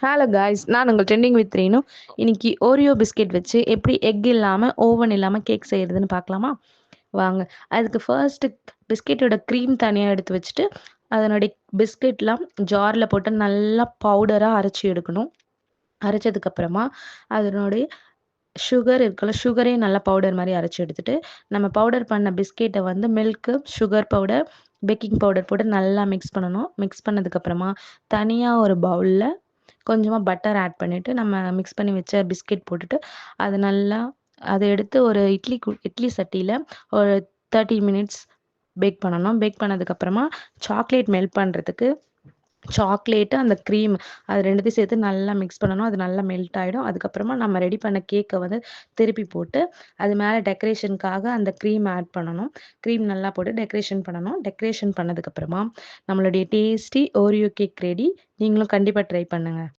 Hello guys, நான் உங்கள் trending with Reenu. இன்னைக்கு ஓரியோ பிஸ்கெட் வச்சு எப்படி எக் இல்லாமல் ஓவன் இல்லாமல் கேக் செய்கிறதுன்னு பார்க்கலாமா? வாங்க. அதுக்கு ஃபர்ஸ்ட்டு பிஸ்கெட்டோட க்ரீம் தனியாக எடுத்து வச்சுட்டு அதனுடைய பிஸ்கெட்லாம் ஜாரில் போட்டு நல்லா பவுடராக அரைச்சி எடுக்கணும். அரைச்சதுக்கப்புறமா அதனுடைய சுகர் இருக்குல்ல, சுகரையும் நல்லா பவுடர் மாதிரி அரைச்சி எடுத்துட்டு நம்ம பவுடர் பண்ண பிஸ்கெட்டை வந்து milk, sugar powder, baking powder போட்டு நல்லா மிக்ஸ் பண்ணணும். மிக்ஸ் பண்ணதுக்கப்புறமா தனியாக ஒரு பவுலில் கொஞ்சமாக பட்டர் ஆட் பண்ணிவிட்டு நம்ம மிக்ஸ் பண்ணி வச்ச பிஸ்கெட் போட்டுட்டு அது நல்லா அதை எடுத்து ஒரு இட்லி சட்டியில் ஒரு 30 மினிட்ஸ் பேக் பண்ணணும். பேக் பண்ணதுக்கப்புறமா சாக்லேட் மெல்ட் பண்ணுறதுக்கு சாக்லேட்டு அந்த க்ரீம் அது ரெண்டுத்தையும் சேர்த்து நல்லா மிக்ஸ் பண்ணணும். அது நல்லா மெல்ட் ஆகிடும். அதுக்கப்புறமா நம்ம ரெடி பண்ண கேக்கை வந்து திருப்பி போட்டு அது மேலே டெக்கரேஷனுக்காக அந்த க்ரீம் ஆட் பண்ணணும். க்ரீம் நல்லா போட்டு டெக்கரேஷன் பண்ணணும். டெக்கரேஷன் பண்ணதுக்கப்புறமா நம்மளுடைய டேஸ்டி ஓரியோ கேக் ரெடி. நீங்களும் கண்டிப்பாக ட்ரை பண்ணுங்கள்.